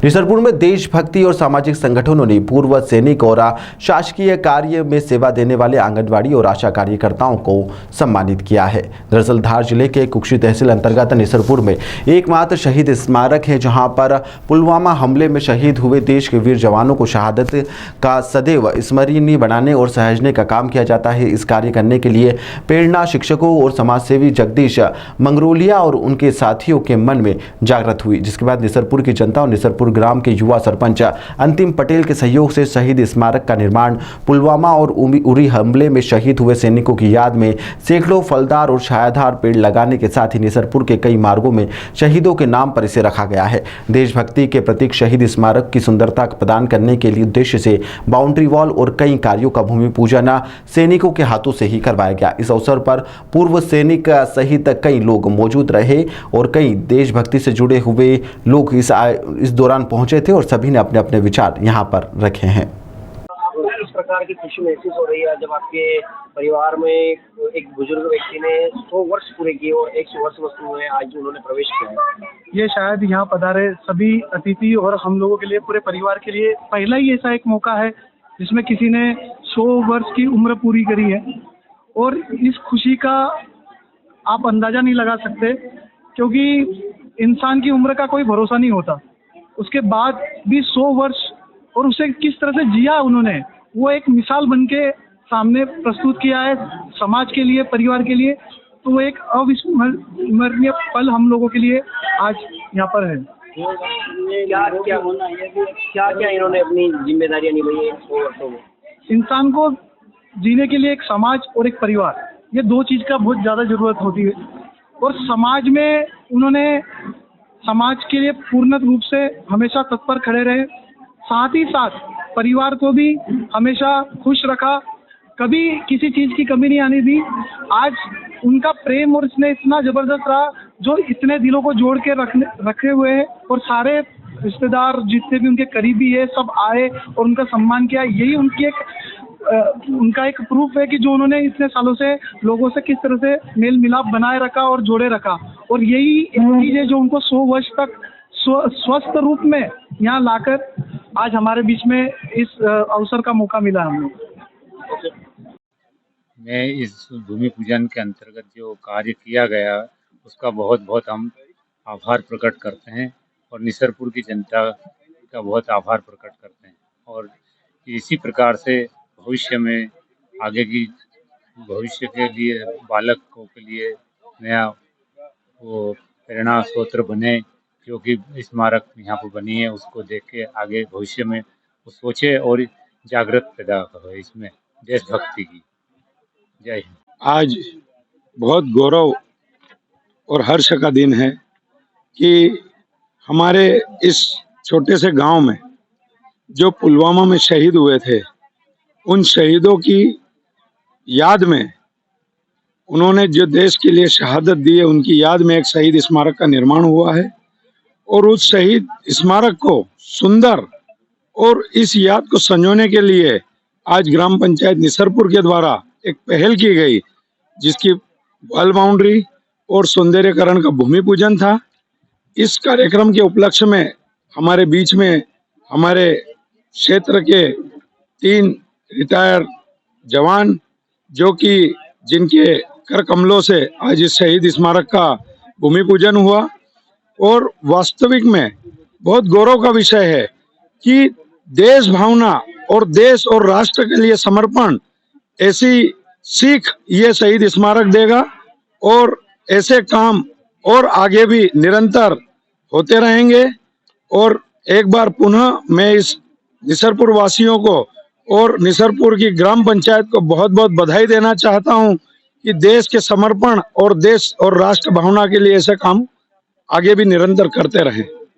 निसरपुर में देशभक्ति और सामाजिक संगठनों ने पूर्व सैनिक और शासकीय कार्य में सेवा देने वाले आंगनबाड़ी और आशा कार्यकर्ताओं को सम्मानित किया है। दरअसल धार जिले के कुक्षी तहसील अंतर्गत निसरपुर में एकमात्र शहीद स्मारक है, जहां पर पुलवामा हमले में शहीद हुए देश के वीर जवानों को शहादत का सदैव स्मरणीय बनाने और सहेजने का काम किया जाता है। इस कार्य करने के लिए प्रेरणा शिक्षकों और समाजसेवी जगदीश मंगरोलिया और उनके साथियों के मन में जागृत हुई, जिसके बाद निसरपुर की जनता और निसरपुर ग्राम के युवा सरपंच अंतिम पटेल के सहयोग से शहीद स्मारक का निर्माण पुलवामा और उरी हमले में शहीद हुए सैनिकों की याद में सैकड़ों फलदार और छायादार पेड़ लगाने के साथ ही निसरपुर के कई मार्गों में शहीदों के नाम पर इसे रखा गया है। देशभक्ति के प्रतीक शहीद स्मारक की सुंदरता प्रदान करने के लिए उद्देश्य से बाउंड्री वॉल और कई कार्यों का भूमि पूजन सैनिकों के हाथों से ही करवाया गया। इस अवसर पर पूर्व सैनिक सहित कई लोग मौजूद रहे और कई देशभक्ति से जुड़े हुए लोग इस दौरान पहुंचे थे और सभी ने अपने अपने विचार यहां पर रखे हैं। इस प्रकार की खुशी महसूस हो रही है जब आपके परिवार में एक बुजुर्ग व्यक्ति ने 100 वर्ष पूरे किए और 100 वर्ष वस्तु में आज उन्होंने प्रवेश किया। ये शायद यहाँ पधारे सभी अतिथि और हम लोगों के लिए, पूरे परिवार के लिए पहला ही ऐसा एक मौका है जिसमें किसी ने 100 वर्ष की उम्र पूरी करी है। और इस खुशी का आप अंदाजा नहीं लगा सकते, क्योंकि इंसान की उम्र का कोई भरोसा नहीं होता। उसके बाद भी 100 वर्ष और उसे किस तरह से जिया उन्होंने, वो एक मिसाल बन के सामने प्रस्तुत किया है समाज के लिए, परिवार के लिए। तो वो एक अविस्मरणीय पल हम लोगों के लिए आज यहाँ पर है। क्या इन्होंने अपनी जिम्मेदारियां निभाई है 100 वर्षों में? इंसान को जीने के लिए एक समाज और एक परिवार, ये दो चीज़ का बहुत ज़्यादा ज़रूरत होती है। और समाज में उन्होंने समाज के लिए पूर्ण रूप से हमेशा तत्पर खड़े रहे, साथ ही साथ परिवार को भी हमेशा खुश रखा, कभी किसी चीज़ की कमी नहीं आने दी। आज उनका प्रेम और स्नेह इतना ज़बरदस्त रहा जो इतने दिलों को जोड़ के रखे हुए हैं, और सारे रिश्तेदार जितने भी उनके करीबी है सब आए और उनका सम्मान किया। यही उनका एक प्रूफ है कि जो उन्होंने इतने सालों से लोगों से किस तरह से मेल मिलाप बनाए रखा और जोड़े रखा। और यही चीज़ है जो उनको 100 वर्ष तक स्वस्थ रूप में यहाँ लाकर आज हमारे बीच में इस अवसर का मौका मिला हम लोग। मैं इस भूमि पूजन के अंतर्गत जो कार्य किया गया उसका बहुत बहुत हम आभार प्रकट करते हैं और निसरपुर की जनता का बहुत आभार प्रकट करते हैं। और इसी प्रकार से भविष्य में आगे की भविष्य के लिए बालकों के लिए नया वो प्रेरणा स्रोत बने, जो कि स्मारक यहाँ पर बनी है उसको देख के आगे भविष्य में वो सोचे और जागृत पैदा करे इसमें देशभक्ति की। जय हिंद। आज बहुत गौरव और हर्ष का दिन है कि हमारे इस छोटे से गांव में जो पुलवामा में शहीद हुए थे, उन शहीदों की याद में उन्होंने जो देश के लिए शहादत दी है, उनकी याद में एक शहीद स्मारक का निर्माण हुआ है। और उस शहीद स्मारक को सुंदर और इस याद को संजोने के लिए आज ग्राम पंचायत निसरपुर के द्वारा एक पहल की गई, जिसकी वॉल बाउंड्री और सौंदर्यकरण का भूमि पूजन था। इस कार्यक्रम के उपलक्ष्य में हमारे बीच में हमारे क्षेत्र के 3 रिटायर जवान, जो कि जिनके कर कमलों से आज इस शहीद स्मारक का भूमि पूजन हुआ। और वास्तविक में बहुत गौरव का विषय है कि देश भावना और देश और राष्ट्र के लिए समर्पण, ऐसी सीख ये शहीद स्मारक देगा। और ऐसे काम और आगे भी निरंतर होते रहेंगे। और एक बार पुनः मैं इस निसरपुर वासियों को और निसरपुर की ग्राम पंचायत को बहुत बहुत बधाई देना चाहता हूं कि देश के समर्पण और देश और राष्ट्र भावना के लिए ऐसे काम आगे भी निरंतर करते रहें।